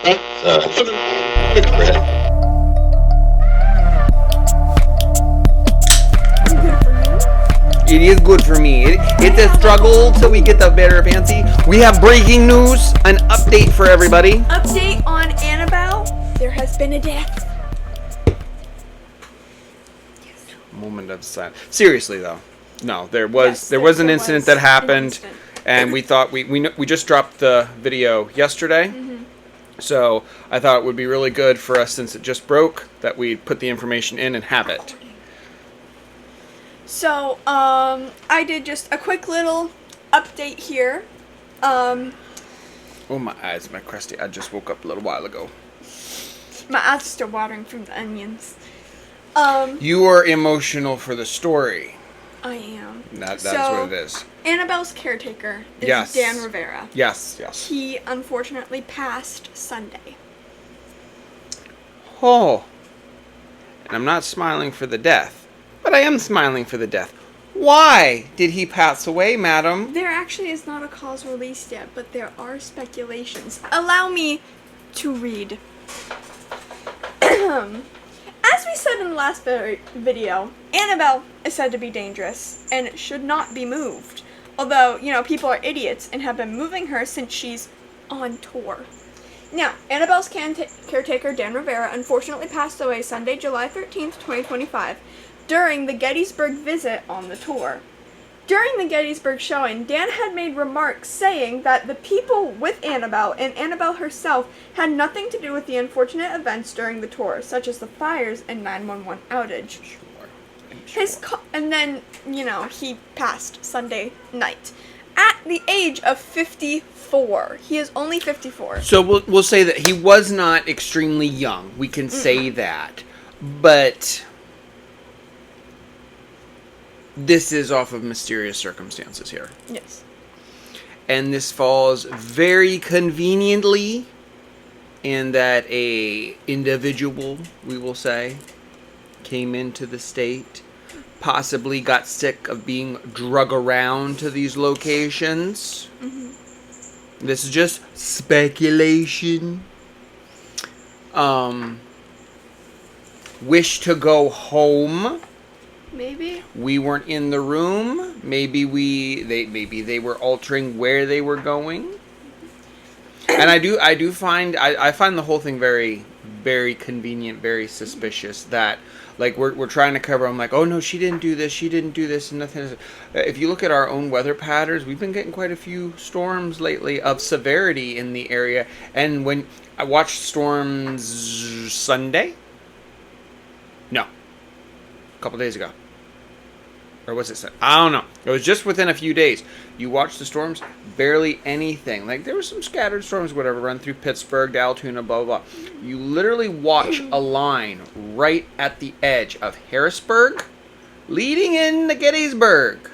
It is good for me. It's a struggle till we get the better fancy. We have breaking news, an update for everybody. Update on Annabelle. There has been a death. Moment of silence. Seriously though, no, there was an incident that happened, and we thought we just dropped the video yesterday. Mm-hmm. So I thought it would be really good for us, since it just broke, that we put the information in and have it. So, I did just a quick little update here. Oh, my eyes, my crusty. I just woke up a little while ago. My eyes are still watering from the onions. You are emotional for the story. I am. That's what it is. Annabelle's caretaker is Dan Rivera. Yes. He unfortunately passed Sunday. Oh. And I'm not smiling for the death, but I am smiling for the death. Why did he pass away, madam? There actually is not a cause released yet, but there are speculations. Allow me to read. As we said in the last video, Annabelle is said to be dangerous and should not be moved. Although, people are idiots and have been moving her since she's on tour. Now, Annabelle's caretaker, Dan Rivera, unfortunately passed away Sunday, July 13th, 2025, during the Gettysburg visit on the tour. During the Gettysburg showing, Dan had made remarks saying that the people with Annabelle and Annabelle herself had nothing to do with the unfortunate events during the tour, such as the fires and 911 outage. Sure. And then, he passed Sunday night at the age of 54. He is only 54. So we'll say that he was not extremely young. We can say that. But this is off of mysterious circumstances here. Yes. And this falls very conveniently in that a individual, we will say, came into the state, possibly got sick of being drug around to these locations. Mm-hmm. This is just speculation. Wish to go home. Maybe. We weren't in the room. Maybe they were altering where they were going. And I find the whole thing very, very convenient, very suspicious that, like, we're trying to cover. I'm like, oh no, she didn't do this, and nothing. If you look at our own weather patterns, we've been getting quite a few storms lately of severity in the area. And when I watched storms Sunday, no, a couple days ago. Or was it? I don't know. It was just within a few days. You watch the storms, barely anything. Like, there were some scattered storms, whatever, run through Pittsburgh, to Altoona, blah, blah, blah. You literally watch a line right at the edge of Harrisburg, leading into Gettysburg.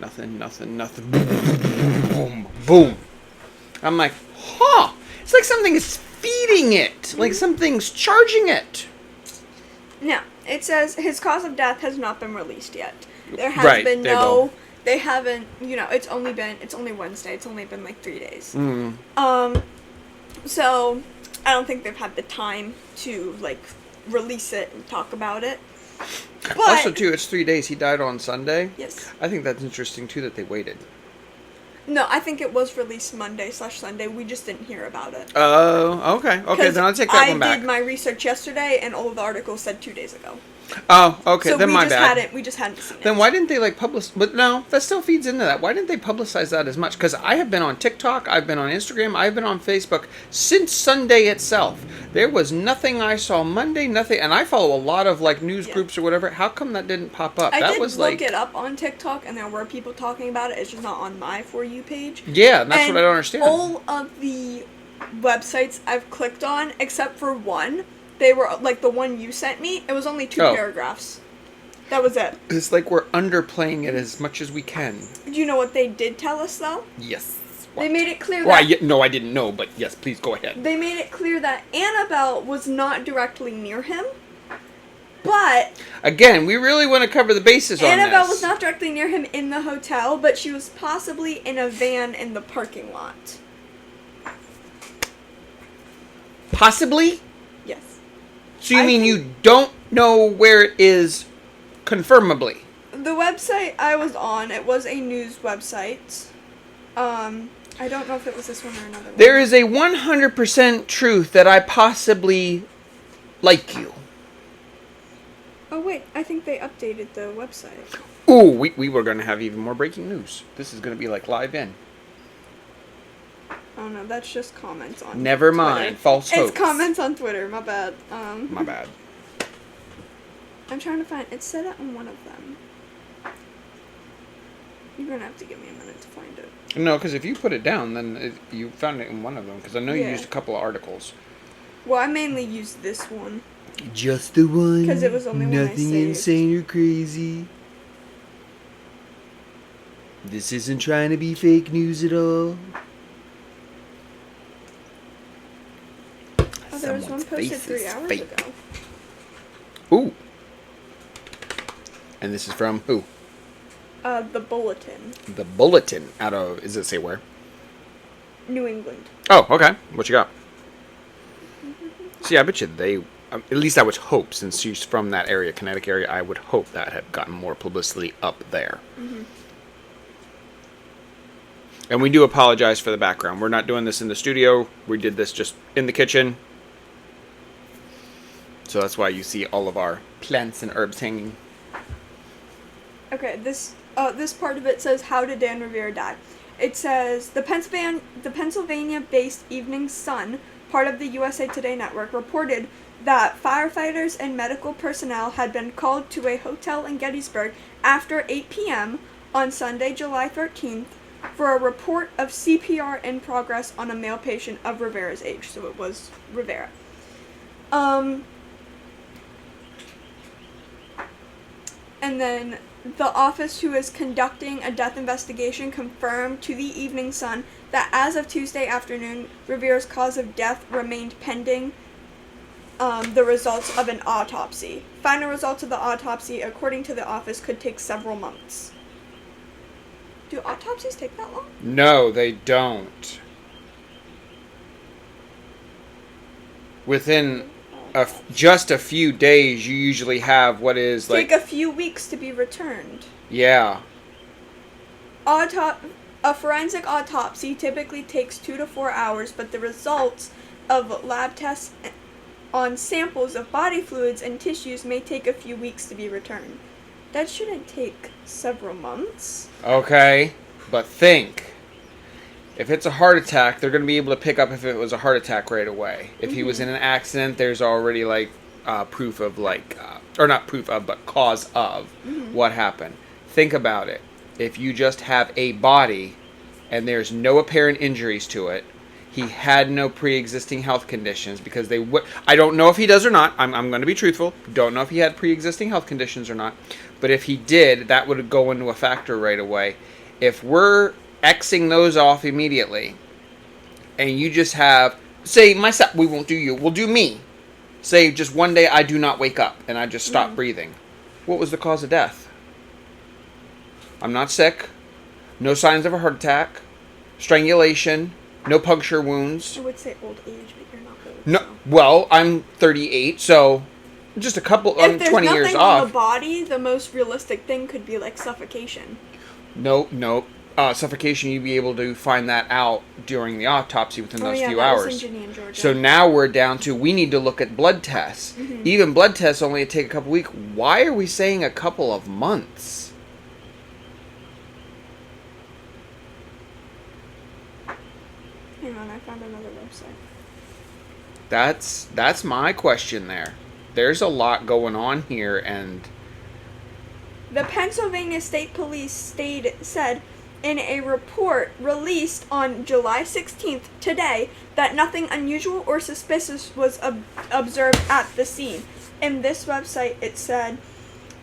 Nothing. Boom, boom. I'm like, huh. It's like something is feeding it. Like something's charging it. Now, it says his cause of death has not been released yet. There has been no. They haven't. It's only Wednesday. It's only been like 3 days. Mm. So I don't think they've had the time to release it and talk about it. But also, too, it's 3 days. He died on Sunday. Yes. I think that's interesting too that they waited. No, I think it was released Monday/Sunday. We just didn't hear about it. Oh, okay. Okay, then I'll take that one back. I did my research yesterday, and all of the articles said 2 days ago. Oh, okay. So then my bad. We just hadn't seen it. Then why didn't they publish? But no, that still feeds into that. Why didn't they publicize that as much? Because I have been on TikTok, I've been on Instagram, I've been on Facebook since Sunday itself. There was nothing I saw Monday, nothing, and I follow a lot of news groups or whatever. How come that didn't pop up? I did look it up on TikTok, and there were people talking about it. It's just not on my For You page. Yeah, that's what I don't understand. All of the websites I've clicked on, except for one. They were, the one you sent me, it was only 2 paragraphs. That was it. It's like we're underplaying it as much as we can. Do you know what they did tell us, though? Yes. What? They made it clear that... No, I didn't know, but yes, please go ahead. They made it clear that Annabelle was not directly near him, but... Again, we really want to cover the bases on this. Annabelle was not directly near him in the hotel, but she was possibly in a van in the parking lot. Possibly? Yes. So you mean you don't know where it is confirmably? The website I was on, it was a news website. I don't know if it was this one or another one. There is a 100% truth that I possibly like you. Oh wait, I think they updated the website. Ooh, we were going to have even more breaking news. This is going to be like live in. Oh no, that's just comments on Never Twitter. mind, false hopes. It's comments on Twitter, my bad. My bad. I'm trying to find, it said it on one of them. You're gonna have to give me a minute to find it. No, because if you put it down, then you found it in one of them. Because I know you used a couple of articles. Well, I mainly used this one. Just the one. Because it was only one I saved. Nothing insane or crazy. This isn't trying to be fake news at all. Oh, there was one posted 3 hours ago. Ooh. And this is from who? The Bulletin. The Bulletin. Out of, does it say where? New England. Oh, okay. What you got? See, I bet you they, at least I would hope, since she's from that area, Connecticut area, I would hope that had gotten more publicity up there. Mm-hmm. And we do apologize for the background. We're not doing this in the studio. We did this just in the kitchen. So that's why you see all of our plants and herbs hanging. Okay, this part of it says, how did Dan Rivera die? It says, the Pennsylvania-based Evening Sun, part of the USA Today network, reported that firefighters and medical personnel had been called to a hotel in Gettysburg after 8 p.m. on Sunday, July 13th, for a report of CPR in progress on a male patient of Rivera's age. So it was Rivera. And then the office who is conducting a death investigation confirmed to the Evening Sun that as of Tuesday afternoon, Rivera's cause of death remained pending the results of an autopsy. Final results of the autopsy, according to the office, could take several months. Do autopsies take that long? No, they don't. Within just a few days, you usually have what is like... Take a few weeks to be returned. Yeah. A forensic autopsy typically takes 2 to 4 hours, but the results of lab tests on samples of body fluids and tissues may take a few weeks to be returned. That shouldn't take several months. Okay, but think. If it's a heart attack, they're going to be able to pick up if it was a heart attack right away. If he was in an accident, there's already like proof of like, or not proof of, but cause of what happened. Think about it. If you just have a body and there's no apparent injuries to it, he had no pre-existing health conditions because they would. I don't know if he does or not. I'm going to be truthful. Don't know if he had pre-existing health conditions or not. But if he did, that would go into a factor right away. If we're Xing those off immediately, and you just have, say, myself, we won't do you, we'll do me. Say, just one day I do not wake up, and I just stop breathing. What was the cause of death? I'm not sick. No signs of a heart attack. Strangulation. No puncture wounds. I would say old age, but you're not old. No, so. well, I'm 38, so just a couple, I'm 20 years off. If there's nothing on the body, the most realistic thing could be like suffocation. No. Suffocation, you'd be able to find that out during the autopsy within those few hours. Was in Ginny and Georgia. So now we're down to, we need to look at blood tests. Even blood tests only take a couple weeks. Why are we saying a couple of months? Hang on, I found another website. That's my question there. There's a lot going on here, and the Pennsylvania State Police said in a report released on July 16th, today, that nothing unusual or suspicious was observed at the scene. In this website, it said,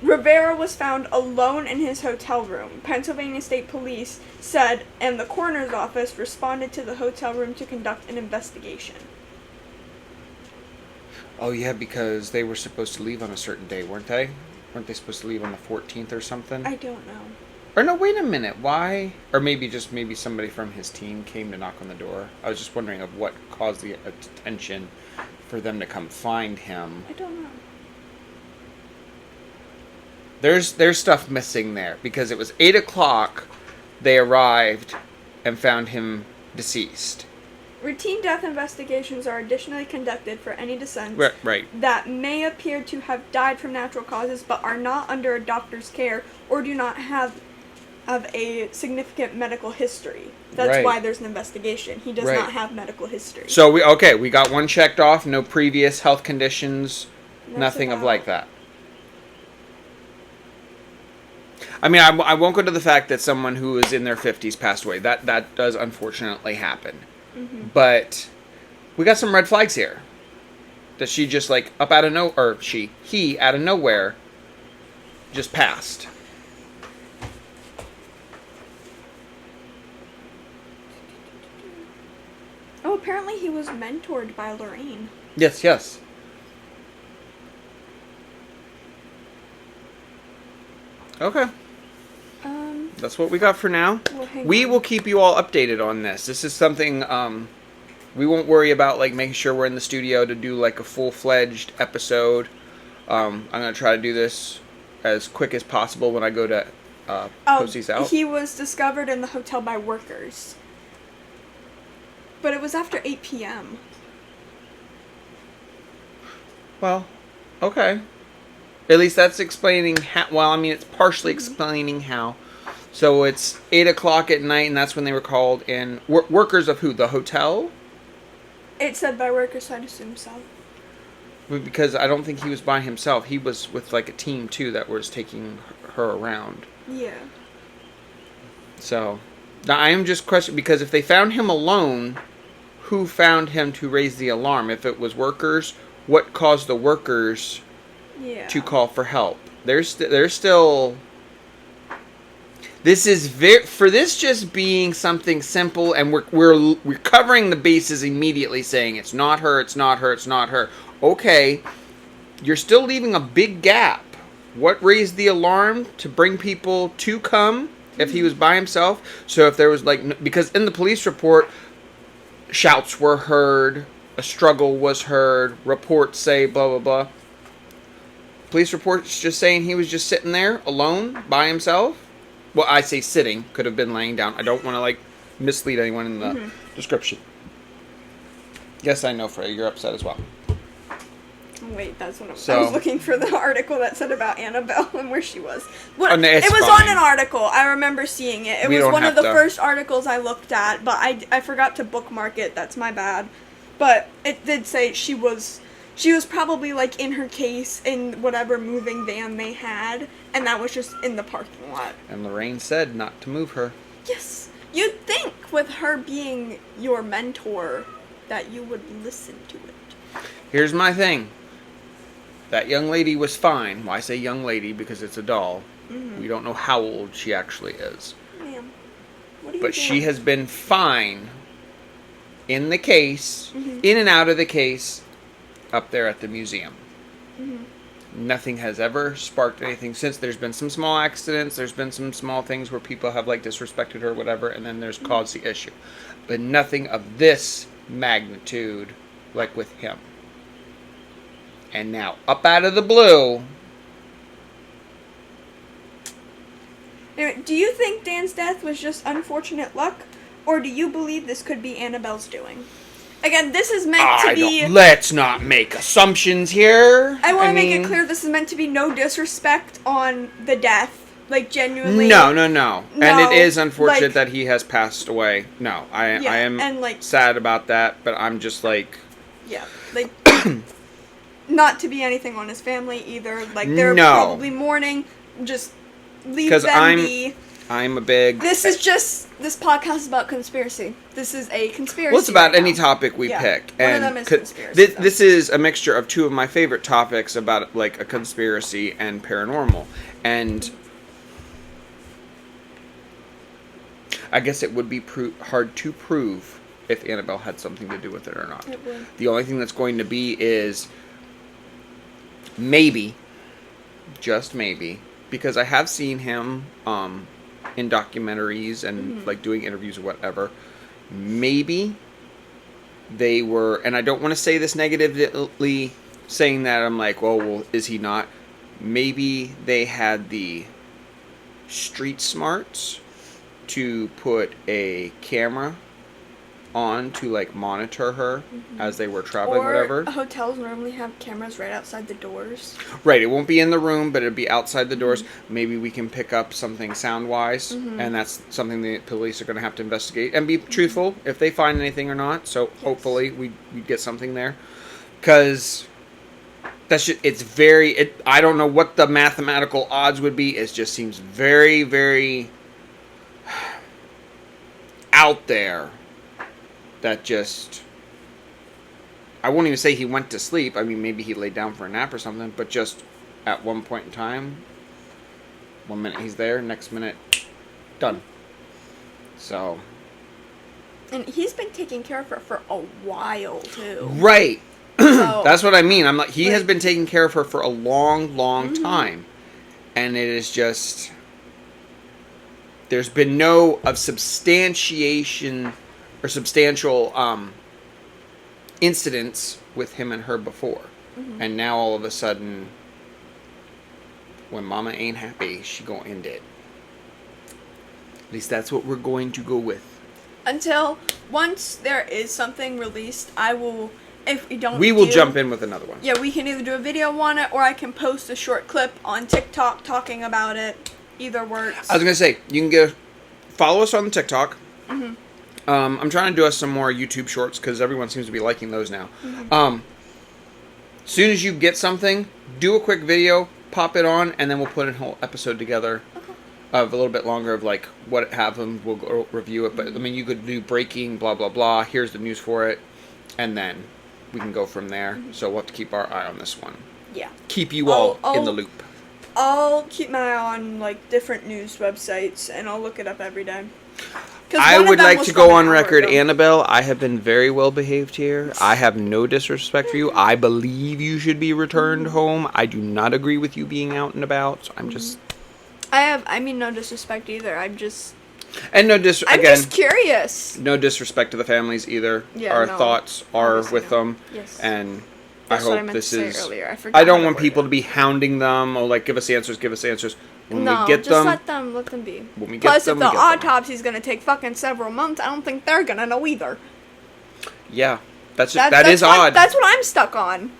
Rivera was found alone in his hotel room. Pennsylvania State Police said, and the coroner's office responded to the hotel room to conduct an investigation. Oh, yeah, because they were supposed to leave on a certain day, weren't they? Weren't they supposed to leave on the 14th or something? I don't know. Or no, wait a minute. Why? Or maybe somebody from his team came to knock on the door. I was just wondering of what caused the attention for them to come find him. I don't know. There's stuff missing there because it was 8 o'clock. They arrived and found him deceased. Routine death investigations are additionally conducted for any descents Right. that may appear to have died from natural causes but are not under a doctor's care or do not have a significant medical history. That's Right. why there's an investigation. He does Right. not have medical history. So we got one checked off. No previous health conditions. Nothing of like that. I mean, I won't go to the fact that someone who is in their 50s passed away. That does unfortunately happen. Mm-hmm. But we got some red flags here. That she just like up out of he out of nowhere just passed. Oh, apparently he was mentored by Lorraine. Yes. Okay. That's what we got for now. Well, We will keep you all updated on this. This is something we won't worry about, like making sure we're in the studio to do like a full-fledged episode. I'm gonna try to do this as quick as possible when I go to post these out. He was discovered in the hotel by workers, but it was after 8 p.m. Well, okay. At least that's explaining how. Well, I mean, it's partially explaining how. So it's 8 o'clock at night, and that's when they were called in. Workers of who? The hotel? It said by workers, so I'd assume so. Because I don't think he was by himself. He was with like a team too that was taking her around. Yeah. So now I am just questioning because if they found him alone, who found him to raise the alarm? If it was workers, what caused the workers to call for help? There's still. This is for this just being something simple, and we're covering the bases immediately, saying it's not her. Okay, you're still leaving a big gap. What raised the alarm to bring people to come if he was by himself? So if there was because in the police report, shouts were heard, a struggle was heard, reports say blah blah blah. Police reports just saying he was just sitting there alone by himself. Well, I say sitting. Could have been laying down. I don't want to, mislead anyone in the description. Yes, I know, Freya. You're upset as well. Wait, that's what I was looking for the article that said about Annabelle and where she was. It was fine. on an article. I remember seeing it. It was one of the first articles I looked at, but I forgot to bookmark it. That's my bad. But it did say she was probably in her case in whatever moving van they had, and that was just in the parking lot. And Lorraine said not to move her. Yes. You'd think with her being your mentor that you would listen to it. Here's my thing. That young lady was fine. Well, I say young lady because it's a doll. Mm-hmm. We don't know how old she actually is. Ma'am, what are you But doing? she has been fine in the case, in and out of the case, up there at the museum. Mm-hmm. Nothing has ever sparked anything since. There's been some small accidents. There's been some small things where people have disrespected her or whatever, and then there's caused the issue. But nothing of this magnitude like with him. And now, up out of the blue... Anyway, do you think Dan's death was just unfortunate luck? Or do you believe this could be Annabelle's doing? Again, this is meant to be... Let's not make assumptions here. I want to make it clear this is meant to be no disrespect on the death. Genuinely. No. And it is unfortunate that he has passed away. No, I am sad about that, but I'm just Yeah, not to be anything on his family either. They're probably mourning. Just leave them be. I'm a big... This podcast is about conspiracy. This is a conspiracy. Well, it's about any topic we pick. One of them is conspiracy. This is a mixture of two of my favorite topics about, a conspiracy and paranormal. And I guess it would be hard to prove if Annabelle had something to do with it or not. It would. The only thing that's going to be is maybe, just maybe, because I have seen him in documentaries and like doing interviews or whatever, maybe they were, and I don't want to say this negatively, saying that I'm like, well, is he not? Maybe they had the street smarts to put a camera on to like monitor her as they were traveling, or whatever. Hotels normally have cameras right outside the doors. Right, it won't be in the room, but it'll be outside the doors. Maybe we can pick up something sound-wise, and that's something the police are going to have to investigate and be truthful if they find anything or not. So hopefully we get something there, because it's very. I don't know what the mathematical odds would be. It just seems very, very out there. That just, I won't even say he went to sleep. I mean, maybe he laid down for a nap or something, but just at one point in time, 1 minute he's there, next minute, done. So. And he's been taking care of her for a while, too. Right. So, that's what I mean. I'm like, he has been taking care of her for a long, long time. And it is just, there's been no of substantiation or substantial incidents with him and her before. And now all of a sudden, when mama ain't happy, she gonna end it. At least that's what we're going to go with. Until once there is something released, I will, if we don't we will jump in with another one. Yeah, we can either do a video on it, or I can post a short clip on TikTok talking about it. Either works. I was gonna say, you can follow us on TikTok. I'm trying to do us some more YouTube shorts because everyone seems to be liking those now. As soon as you get something, do a quick video, pop it on, and then we'll put a whole episode together of a little bit longer of like what it happened. We'll go review it, but I mean, you could do breaking, blah blah blah. Here's the news for it, and then we can go from there. So we'll have to keep our eye on this one. Yeah. Keep you all in the loop. I'll keep my eye on like different news websites, and I'll look it up every day. I would like to go on record, Annabelle, I have been very well behaved here. I have no disrespect for you. I believe you should be returned home. I do not agree with you being out and about. So I'm just... I mean no disrespect either. I'm just curious. No disrespect to the families either. Yeah, Our thoughts are with them. Yes. And That's I what I hope meant this to say is... earlier. I don't want people to be hounding them or like, give us answers. When we get them, let them be. When we get Plus, them, if the we get them. autopsy's gonna take fucking several months, I don't think they're gonna know either. Yeah, that is odd. That's what I'm stuck on.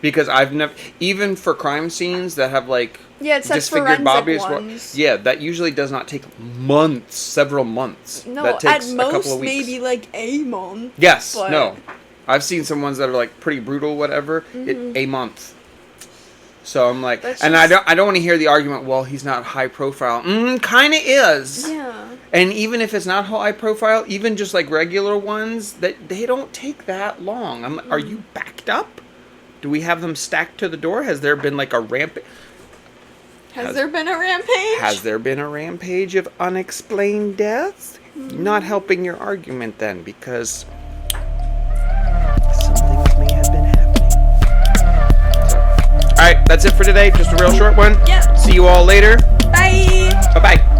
Because I've never, even for crime scenes that have like it says disfigured forensic bodies, ones. that usually does not take months, several months. No, that takes at most a couple of weeks. maybe like a month. Yes, but... no, I've seen some ones that are like pretty brutal, whatever. A month. So I'm like, I don't want to hear the argument. Well, he's not high profile. Kind of is. Yeah. And even if it's not high profile, even just like regular ones, that they don't take that long. I'm like, are you backed up? Do we have them stacked to the door? Has there been like a rampage? Has there been a rampage? Has there been a rampage of unexplained deaths? Not helping your argument then, because some things may have been happening. All right, that's it for today. Just a real short one. Yeah. See you all later. Bye. Bye-bye.